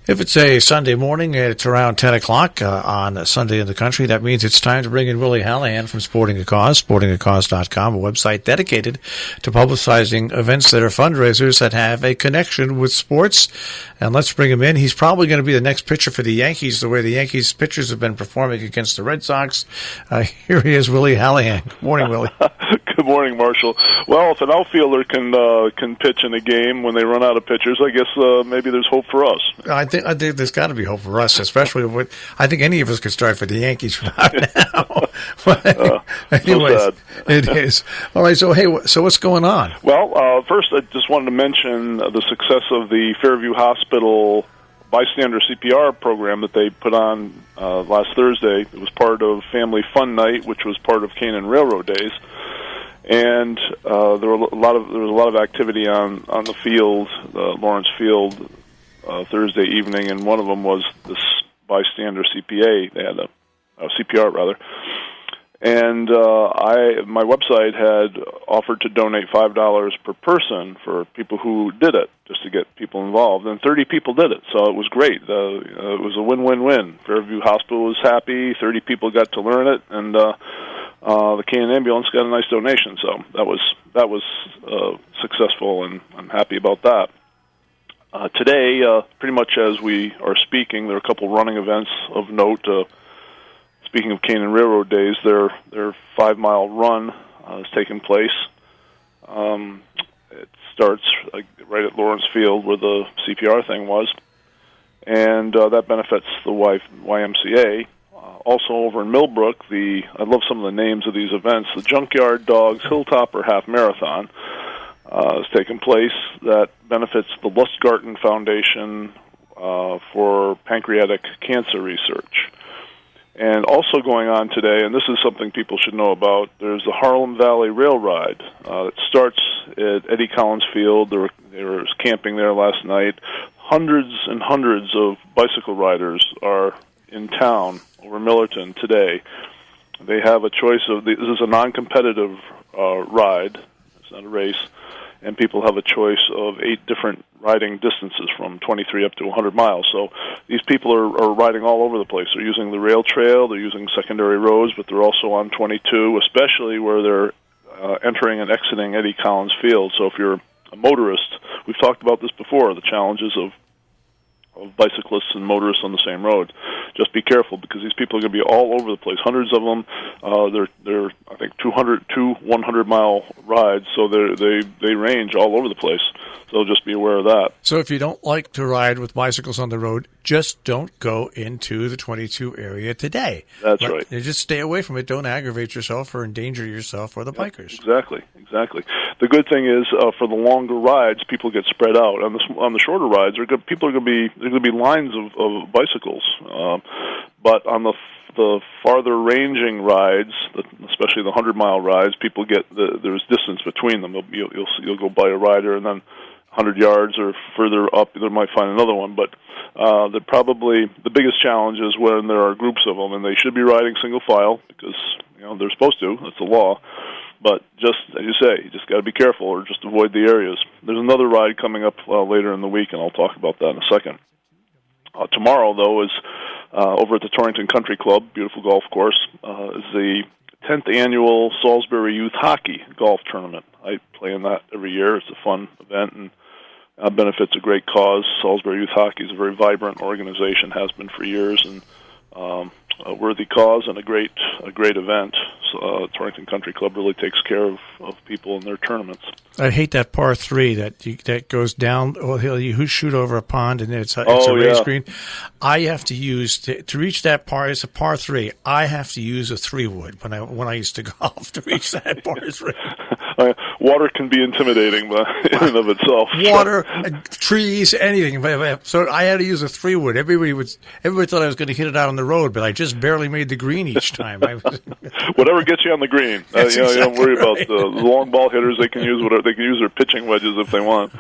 If it's a Sunday morning, it's around 10 o'clock on a Sunday in the country. That means it's time to bring in Willie Hallihan from Sporting a Cause, sportingacause.com, a website dedicated to publicizing events that are fundraisers that have a connection with sports. And let's bring him in. He's probably going to be the next pitcher for the Yankees, the way the Yankees pitchers have been performing against the Red Sox. Here he is, Willie Hallihan. Good morning, Willie. Good morning, Marshall. Well, if an outfielder can pitch in a game when they run out of pitchers, I guess maybe there's hope for us. I think there's got to be hope for us, especially with. I think any of us could start for the Yankees right now. Anyways, so sad. It is. All right. So so what's going on? Well, first I just wanted to mention the success of the Fairview Hospital bystander CPR program that they put on last Thursday. It was part of Family Fun Night, which was part of Canaan Railroad Days. And there was a lot of activity on the field, Lawrence Field, Thursday evening, and one of them was this bystander CPA. They had a CPR rather, and my website had offered to donate $5 per person for people who did it, just to get people involved, and 30 people did it, so it was great. It was a win-win-win. Fairview Hospital was happy, 30 people got to learn it, and the Canaan Ambulance got a nice donation, so that was successful, and I'm happy about that. Today, pretty much as we are speaking, there are a couple running events of note. Speaking of Canaan Railroad Days, their 5-mile run is taking place. It starts right at Lawrence Field where the CPR thing was, and that benefits the YMCA. Also over in Millbrook, I love some of the names of these events. The Junkyard Dogs Hilltopper Half Marathon is taking place. That benefits the Lustgarten Foundation for pancreatic cancer research. And also going on today, and this is something people should know about, there's the Harlem Valley Rail Ride. It starts at Eddie Collins Field. There was camping there last night. Hundreds and hundreds of bicycle riders are in town over Millerton today. They have a choice of, this is a non-competitive ride, it's not a race, and people have a choice of 8 different riding distances from 23 up to 100 miles. So these people are riding all over the place. They're using the rail trail, they're using secondary roads, but they're also on 22, especially where they're entering and exiting Eddie Collins Field. So if you're a motorist, we've talked about this before, the challenges of bicyclists and motorists on the same road. Just be careful, because these people are going to be all over the place. Hundreds of them. They're I think 200 to 100-mile rides, so they range all over the place. So just be aware of that. So if you don't like to ride with bicycles on the road, just don't go into the 22 area today. That's right. Just stay away from it. Don't aggravate yourself or endanger yourself or the bikers. Exactly. The good thing is for the longer rides, people get spread out. On the shorter rides, there's going to be lines of bicycles. But on the farther ranging rides, especially the 100-mile rides, people there's distance between them. You'll go by a rider, and then 100 yards or further up, they might find another one. But the biggest challenge is when there are groups of them, and they should be riding single file because they're supposed to. That's the law. But just as you say, you just got to be careful or just avoid the areas. There's another ride coming up later in the week, and I'll talk about that in a second. Tomorrow, though, is over at the Torrington Country Club, beautiful golf course, is the 10th annual Salisbury Youth Hockey Golf Tournament. I play in that every year. It's a fun event and benefits a great cause. Salisbury Youth Hockey is a very vibrant organization, has been for years, and a worthy cause and a great event. So, Torrington Country Club really takes care of people in their tournaments. I hate that par 3 that goes down. You shoot over a pond and it's a raised green. I have to use to reach that par. It's a par 3. I have to use a 3-wood when I used to golf to reach that par 3. Water can be intimidating, but in and of itself. Water, trees, anything. So I had to use a 3-wood. Everybody thought I was going to hit it out on the road, but I just barely made the green each time. Whatever gets you on the green. You don't worry about the long ball hitters. They can use whatever. They can use their pitching wedges if they want.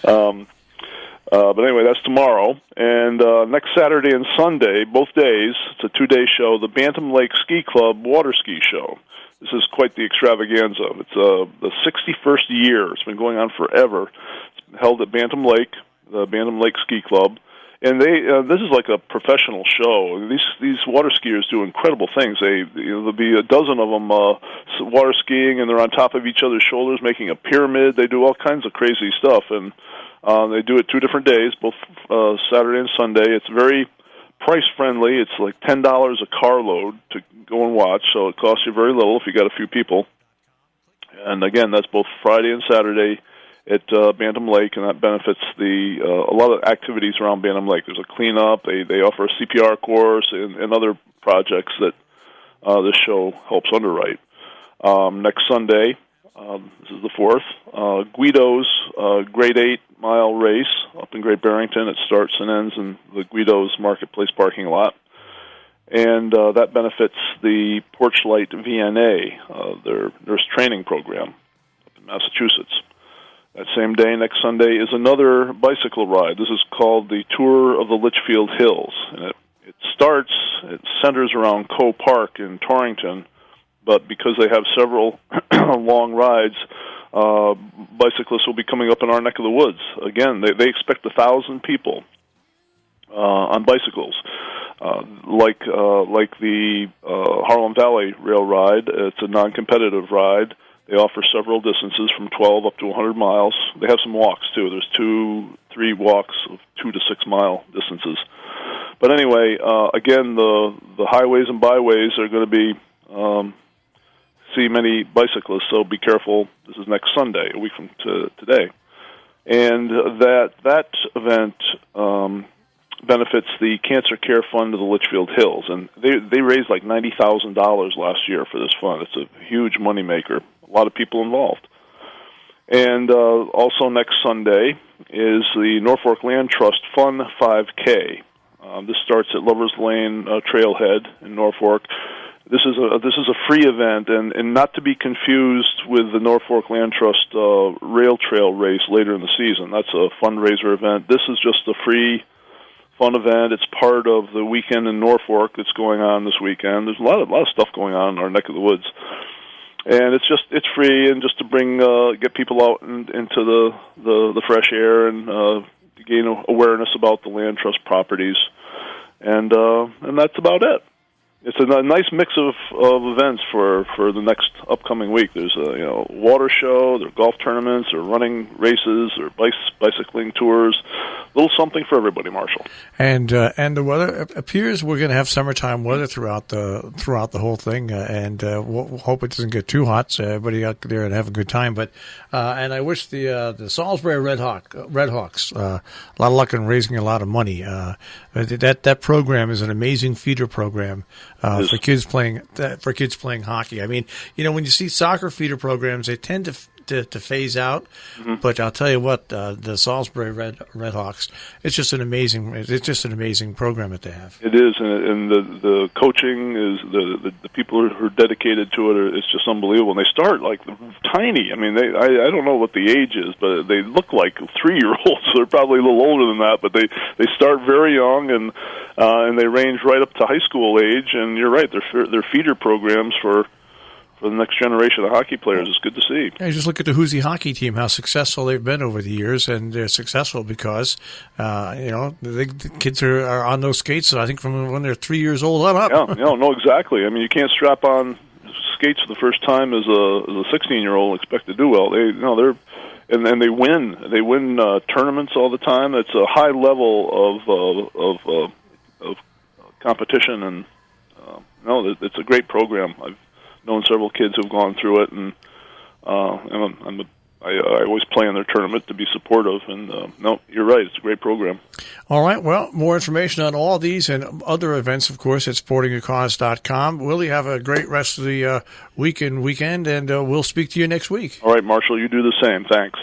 But anyway, that's tomorrow. And next Saturday and Sunday, both days, it's a 2-day show, the Bantam Lake Ski Club Water Ski Show. This is quite the extravaganza. It's the 61st year. It's been going on forever. It's held at Bantam Lake, the Bantam Lake Ski Club. And this is like a professional show. These water skiers do incredible things. There'll be a dozen of them water skiing, and they're on top of each other's shoulders, making a pyramid. They do all kinds of crazy stuff, and they do it 2 different days, both Saturday and Sunday. It's very price friendly. It's like $10 a carload to go and watch, so it costs you very little if you got a few people. And again, that's both Friday and Saturday at Bantam Lake, and that benefits a lot of activities around Bantam Lake. There's a cleanup. They offer a CPR course and other projects that this show helps underwrite. Next Sunday, this is the 4th, Guido's Grade 8-mile race up in Great Barrington. It starts and ends in the Guido's Marketplace parking lot. And that benefits the Porchlight VNA, their nurse training program up in Massachusetts. That same day, next Sunday, is another bicycle ride. This is called the Tour of the Litchfield Hills. And it centers around Coe Park in Torrington, but because they have several long rides, bicyclists will be coming up in our neck of the woods. Again, they expect 1,000 people on bicycles. Like the Harlem Valley Rail Ride, it's a non-competitive ride. They offer several distances from 12 up to 100 miles. They have some walks, too. There's 2-3 walks of 2 to 6 mile distances. But anyway, again, the highways and byways are going to be see many bicyclists, so be careful. This is next Sunday, a week from today. And that event benefits the Cancer Care Fund of the Litchfield Hills, and they raised like $90,000 last year for this fund. It's a huge moneymaker. A lot of people involved. And also next Sunday is the Norfolk Land Trust Fun 5K. This starts at Lovers Lane Trailhead in Norfolk. This is a free event, and not to be confused with the Norfolk Land Trust Rail Trail race later in the season. That's a fundraiser event. This is just a free fun event. It's part of the weekend in Norfolk that's going on this weekend. There's a lot of stuff going on in our neck of the woods. And it's free, and just to bring get people out into the fresh air and to gain awareness about the land trust properties, and that's about it. It's a nice mix of events for the next upcoming week. There's a water show, there are golf tournaments, there are running races, there are bicycling tours. A little something for everybody, Marshall. And the weather appears we're going to have summertime weather throughout the whole thing, and we'll hope it doesn't get too hot, so everybody out there and have a good time. But and I wish the Salisbury Redhawks a lot of luck in raising a lot of money. That program is an amazing feeder program. For kids playing hockey. I mean, when you see soccer feeder programs, they tend to phase out. Mm-hmm. But I'll tell you what, the Salisbury Redhawks, it's just an amazing program that they have. It is, and the coaching is the people who are dedicated to it. It's just unbelievable. And they start like tiny. I mean, I don't know what the age is, but they look like 3-year-olds. So they're probably a little older than that, but they start very young and they range right up to high school age. And you're right, they're feeder programs for the next generation of hockey players. It's good to see. Yeah, just look at the Hoosier hockey team, how successful they've been over the years, and they're successful because, the kids are on those skates, I think, from when they're 3 years old on up. Yeah, no, exactly. I mean, you can't strap on skates for the first time as a 16-year-old and expect to do well. And they win. They win tournaments all the time. It's a high level of competition, and it's a great program. I've known several kids who've gone through it, and I always play in their tournament to be supportive. And no, you're right; it's a great program. All right. Well, more information on all these and other events, of course, at sportingacause.com. Willie, have a great rest of the weekend, and we'll speak to you next week. All right, Marshall. You do the same. Thanks.